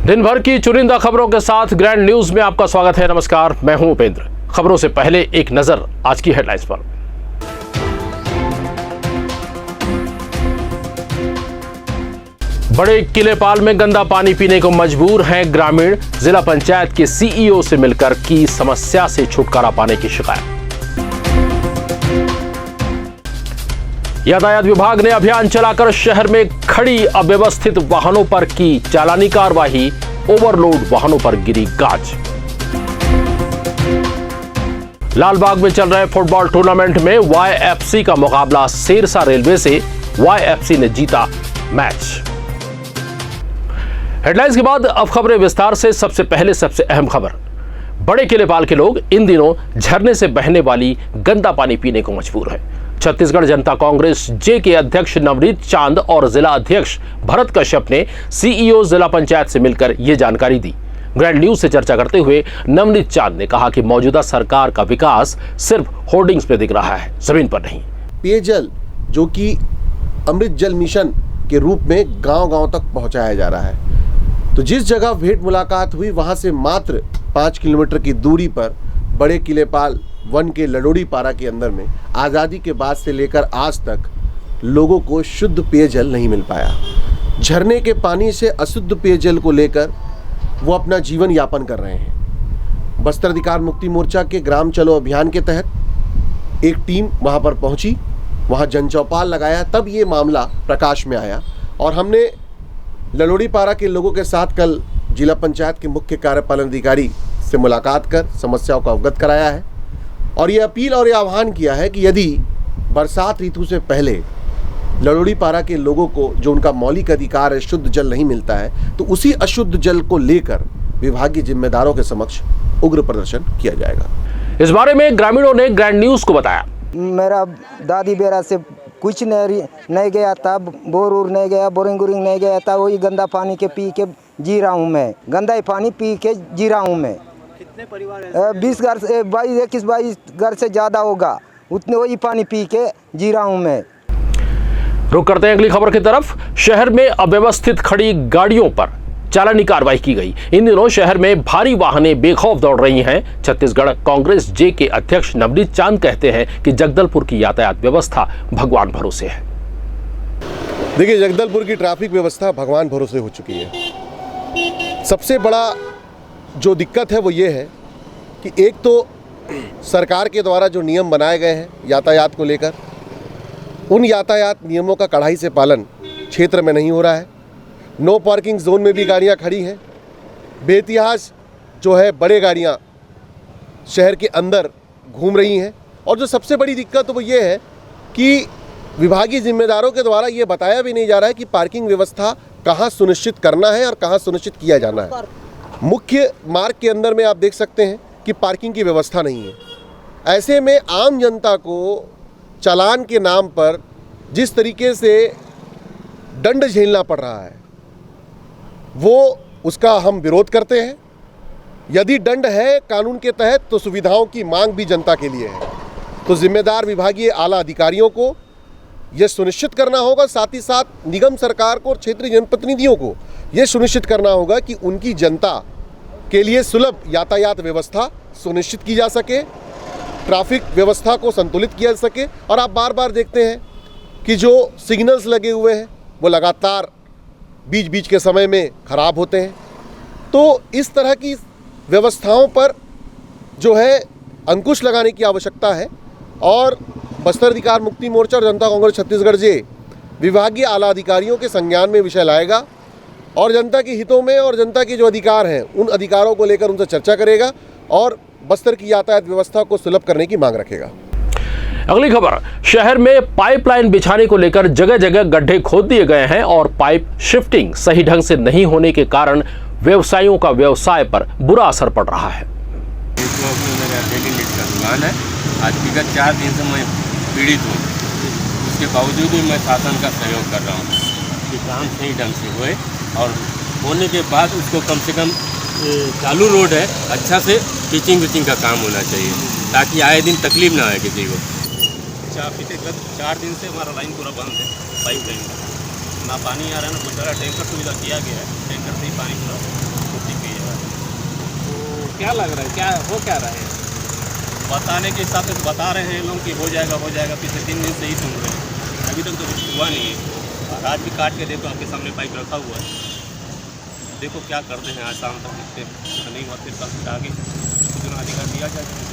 दिन भर की चुनिंदा खबरों के साथ ग्रैंड न्यूज में आपका स्वागत है। नमस्कार, मैं हूं उपेंद्र। खबरों से पहले एक नजर आज की हेडलाइंस पर। बड़े किलेपाल में गंदा पानी पीने को मजबूर हैं ग्रामीण। जिला पंचायत के सीईओ से मिलकर की समस्या से छुटकारा पाने की शिकायत। यातायात विभाग ने अभियान चलाकर शहर में खड़ी अव्यवस्थित वाहनों पर की चालानी कार्रवाई। ओवरलोड वाहनों पर गिरी गाज। लालबाग में चल रहे फुटबॉल टूर्नामेंट में वाईएफसी का मुकाबला सिरसा रेलवे से। वाईएफसी ने जीता मैच। हेडलाइंस के बाद अब खबरें विस्तार से। सबसे पहले सबसे अहम खबर, बड़े किलेपाल के लोग इन दिनों झरने से बहने वाली गंदा पानी पीने को मजबूर हैं। छत्तीसगढ़ जनता कांग्रेस जे के अध्यक्ष नवनीत चांद और जिला अध्यक्ष भरत कश्यप ने सीईओ जिला पंचायत से मिलकर यह जानकारी दी। ग्रैंड न्यूज से चर्चा करते हुए नवनीत चांद ने कहा कि मौजूदा सरकार का विकास सिर्फ होर्डिंग्स पे दिख रहा है, जमीन पर नहीं। पेयजल जो कि अमृत जल मिशन के रूप में गांव-गांव तक पहुंचाया जा रहा है, तो जिस जगह भेंट मुलाकात हुई वहां से मात्र 5 किलोमीटर की दूरी पर बड़े किलेपाल वन के लडोड़ी पारा के अंदर में आज़ादी के बाद से लेकर आज तक लोगों को शुद्ध पेयजल नहीं मिल पाया। झरने के पानी से अशुद्ध पेयजल को लेकर वो अपना जीवन यापन कर रहे हैं। बस्तर अधिकार मुक्ति मोर्चा के ग्राम चलो अभियान के तहत एक टीम वहाँ पर पहुँची, वहाँ जनचौपाल लगाया, तब ये मामला प्रकाश में आया और हमने लडोड़ी पारा के लोगों के साथ कल जिला पंचायत के मुख्य कार्यपालन अधिकारी से मुलाकात कर समस्याओं को अवगत कराया है और ये अपील और ये आह्वान किया है कि यदि बरसात ऋतु से पहले लडोड़ी पारा के लोगों को जो उनका मौलिक अधिकार है शुद्ध जल नहीं मिलता है, तो उसी अशुद्ध जल को लेकर विभागीय जिम्मेदारों के समक्ष उग्र प्रदर्शन किया जाएगा। इस बारे में ग्रामीणों ने ग्रैंड न्यूज को बताया। मेरा दादी बेरा से कुछ नहीं गया था, बोर नहीं गया, बोरिंग नहीं गया था, वही गंदा पानी के पी के जी रहा हूँ मैं। गंदा ही पानी पी के जी रहा हूँ मैं। कितने परिवार हैं? 20 घर से 22 घर से ज़्यादा होगा, उतने वही पानी पी के जी रहा हूँ मैं। रुक करते हैं अगली खबर की तरफ। शहर में अव्यवस्थित खड़ी गाड़ियों पर चालानी कार्रवाई की गई। इन दिनों शहर में भारी वाहनें बेखौफ दौड़ रही हैं। छत्तीसगढ़ कांग्रेस जे के अध्यक्ष नवनीत चांद कहते हैं कि जगदलपुर की यातायात व्यवस्था भगवान भरोसे है। देखिए, जगदलपुर की ट्रैफिक व्यवस्था भगवान भरोसे हो चुकी है। सबसे बड़ा जो दिक्कत है वो ये है कि एक तो सरकार के द्वारा जो नियम बनाए गए हैं यातायात को लेकर, उन यातायात नियमों का कड़ाई से पालन क्षेत्र में नहीं हो रहा है। नो पार्किंग जोन में भी गाड़ियां खड़ी हैं। बेइतिहास जो है बड़े गाड़ियां शहर के अंदर घूम रही हैं और जो सबसे बड़ी दिक्कत वो ये है कि विभागीय जिम्मेदारों के द्वारा ये बताया भी नहीं जा रहा है कि पार्किंग व्यवस्था कहाँ सुनिश्चित करना है और कहाँ सुनिश्चित किया जाना है। मुख्य मार्ग के अंदर में आप देख सकते हैं कि पार्किंग की व्यवस्था नहीं है। ऐसे में आम जनता को चालान के नाम पर जिस तरीके से दंड झेलना पड़ रहा है, वो उसका हम विरोध करते हैं। यदि दंड है कानून के तहत, तो सुविधाओं की मांग भी जनता के लिए है। तो जिम्मेदार विभागीय आला अधिकारियों को यह सुनिश्चित करना होगा, साथ ही साथ निगम सरकार को और क्षेत्रीय जनप्रतिनिधियों को यह सुनिश्चित करना होगा कि उनकी जनता के लिए सुलभ यातायात व्यवस्था सुनिश्चित की जा सके, ट्रैफिक व्यवस्था को संतुलित किया जा सके। और आप बार बार देखते हैं कि जो सिग्नल्स लगे हुए हैं वो लगातार बीच बीच के समय में ख़राब होते हैं। तो इस तरह की व्यवस्थाओं पर जो है अंकुश लगाने की आवश्यकता है और बस्तर अधिकार मुक्ति मोर्चा और जनता कांग्रेस छत्तीसगढ़ जे विभागीय आला अधिकारियों के संज्ञान में विषय लाएगा और जनता के हितों में और जनता के जो अधिकार हैं उन अधिकारों को लेकर उनसे चर्चा करेगा और बस्तर की यातायात व्यवस्था को सुलभ करने की मांग रखेगा। अगली खबर, शहर में पाइपलाइन बिछाने को लेकर जगह जगह गड्ढे खोद दिए गए हैं और पाइप शिफ्टिंग सही ढंग से नहीं होने के कारण व्यवसायियों का व्यवसाय पर बुरा असर पड़ रहा है। दुकान है, आज विगत 4 दिन से मैं पीड़ित हूँ। उसके बावजूद भी मैं शासन का सहयोग कर रहा हूँ कि काम सही ढंग से होए और होने के बाद उसको कम से कम चालू रोड है, अच्छा से पिचिंग विचिंग का काम होना चाहिए ताकि आए दिन तकलीफ ना आए किसी को। पिछले 4 दिन से हमारा लाइन पूरा बंद है, पाइप लाइन का ना पानी आ रहा है ना कुछ आ रहा है। टैंकर सुविधा किया गया है, टैंकर से ही पानी पूरा क्या लग रहा है, क्या हो क्या रहा है? बताने के हिसाब से तो बता रहे हैं लोग कि हो जाएगा पिछले 3 दिन से ही सुन रहे हैं, अभी तक तो कुछ हुआ नहीं है। और आज भी काट के देखो, आपके सामने पाइप रखा हुआ है, देखो क्या करते हैं। आज शाम तक देखते नहीं हुआ, फिर कल आगे सूचना अधिकार दिया जाए।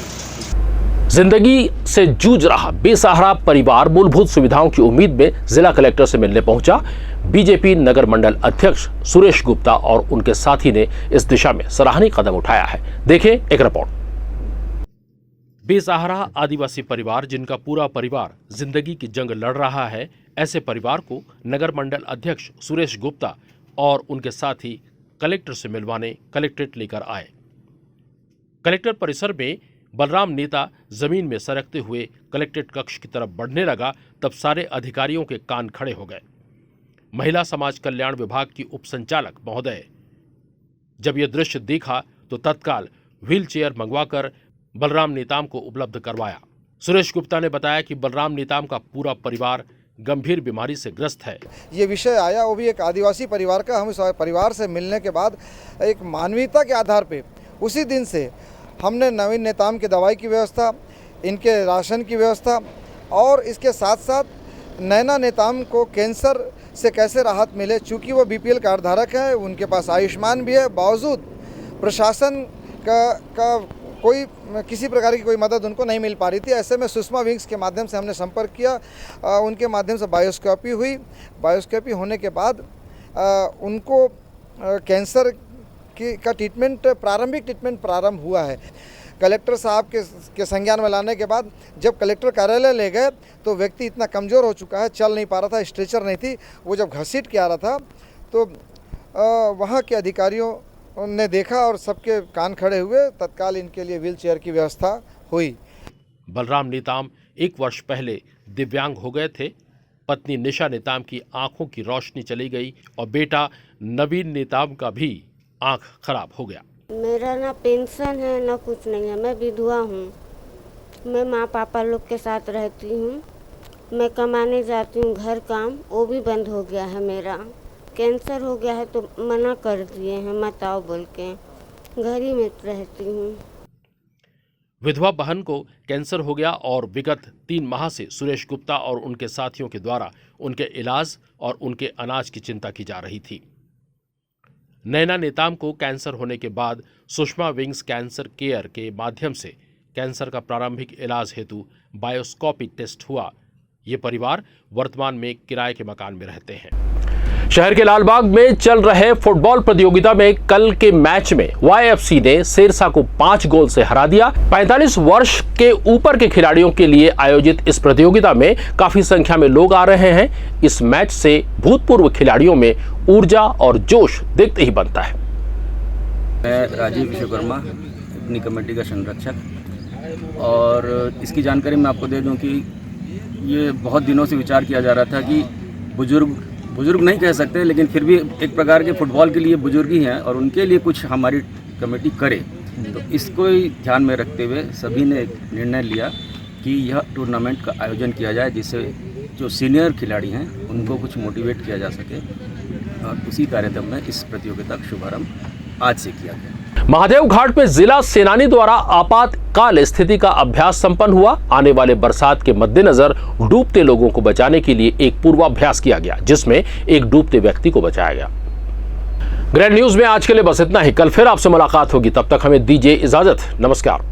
जिंदगी से जूझ रहा बेसहारा परिवार मूलभूत सुविधाओं की उम्मीद में जिला कलेक्टर से मिलने पहुंचा। बीजेपी नगर मंडल अध्यक्ष सुरेश गुप्ता और उनके साथी ने इस दिशा में सराहनीय कदम उठाया है। देखें एक रिपोर्ट। बेसहारा आदिवासी परिवार जिनका पूरा परिवार जिंदगी की जंग लड़ रहा है, ऐसे परिवार को नगर मंडल अध्यक्ष सुरेश गुप्ता और उनके साथी कलेक्टर से मिलवाने कलेक्ट्रेट लेकर आए। कलेक्टर परिसर में बलराम नेता जमीन में सरकते हुए कलेक्ट्रेट कक्ष की तरफ बढ़ने लगा, तब सारे अधिकारियों के कान खड़े हो गए। महिला समाज कल्याण विभाग की उप संचालक महोदय जब यह दृश्य देखा तो तत्काल व्हील चेयर मंगवाकर बलराम नेताम को उपलब्ध करवाया। सुरेश गुप्ता ने बताया कि बलराम नेताम का पूरा परिवार गंभीर बीमारी से ग्रस्त है। ये विषय आया, वो भी एक आदिवासी परिवार का। हम इस परिवार से मिलने के बाद एक मानवीयता के आधार पे उसी दिन से हमने नवीन नेताम की दवाई की व्यवस्था, इनके राशन की व्यवस्था और इसके साथ साथ नैना नेताम को कैंसर से कैसे राहत मिले, चूँकि वो बीपीएल कार्ड धारक है, उनके पास आयुष्मान भी है, बावजूद प्रशासन का कोई किसी प्रकार की कोई मदद उनको नहीं मिल पा रही थी। ऐसे में सुषमा विंग्स के माध्यम से हमने संपर्क किया, उनके माध्यम से बायोस्कोपी हुई। बायोस्कोपी होने के बाद उनको कैंसर का ट्रीटमेंट, प्रारंभिक ट्रीटमेंट प्रारंभ हुआ है। कलेक्टर साहब के संज्ञान में लाने के बाद जब कलेक्टर कार्यालय ले गए तो व्यक्ति इतना कमज़ोर हो चुका है, चल नहीं पा रहा था, स्ट्रेचर नहीं थी, वो जब घसीट के आ रहा था तो वहाँ के अधिकारियों ने देखा और सबके कान खड़े हुए, तत्काल इनके लिए व्हील चेयर की व्यवस्था हुई। बलराम नेताम 1 वर्ष पहले दिव्यांग हो गए थे। पत्नी निशा नेताम की आंखों की रोशनी चली गई और बेटा नवीन नेताम का भी आंख खराब हो गया। मेरा ना पेंशन है ना कुछ नहीं है, मैं विधवा हूँ। मैं माँ पापा लोग के साथ रहती हूँ। मैं कमाने जाती हूँ, घर काम वो भी बंद हो गया है। मेरा कैंसर हो गया है तो मना कर दिए हैं, मत आओ बोल के, घर ही में रहती हूँ। विधवा बहन को कैंसर हो गया और विगत 3 माह से सुरेश गुप्ता और उनके साथियों के द्वारा उनके इलाज और उनके अनाज की चिंता की जा रही थी। नैना नेताम को कैंसर होने के बाद सुषमा विंग्स कैंसर केयर के माध्यम से कैंसर का प्रारंभिक इलाज हेतु बायोस्कोपी टेस्ट हुआ। ये परिवार वर्तमान में किराए के मकान में रहते हैं। शहर के लालबाग में चल रहे फुटबॉल प्रतियोगिता में कल के मैच में YFC ने सिरसा को 5 गोल से हरा दिया। 45 वर्ष के ऊपर के खिलाड़ियों के लिए आयोजित इस प्रतियोगिता में काफी संख्या में लोग आ रहे हैं। इस मैच से भूतपूर्व खिलाड़ियों में ऊर्जा और जोश देखते ही बनता है। मैं राजीव विश्वकर्मा, अपनी कमेटी का संरक्षक, और इसकी जानकारी मैं आपको दे दूं कि ये बहुत दिनों से विचार किया जा रहा था कि बुजुर्ग नहीं कह सकते, लेकिन फिर भी एक प्रकार के फुटबॉल के लिए बुजुर्ग ही हैं और उनके लिए कुछ हमारी कमेटी करे। तो इसको ही ध्यान में रखते हुए सभी ने एक निर्णय लिया कि यह टूर्नामेंट का आयोजन किया जाए, जिससे जो सीनियर खिलाड़ी हैं उनको कुछ मोटिवेट किया जा सके, और उसी कार्यक्रम में इस प्रतियोगिता का शुभारंभ आज से किया गया। महादेव घाट में जिला सेनानी द्वारा आपातकाल स्थिति का अभ्यास संपन्न हुआ। आने वाले बरसात के मद्देनजर डूबते लोगों को बचाने के लिए एक पूर्वाभ्यास किया गया, जिसमें एक डूबते व्यक्ति को बचाया गया। ग्रैंड न्यूज में आज के लिए बस इतना ही। कल फिर आपसे मुलाकात होगी, तब तक हमें दीजिए इजाजत। नमस्कार।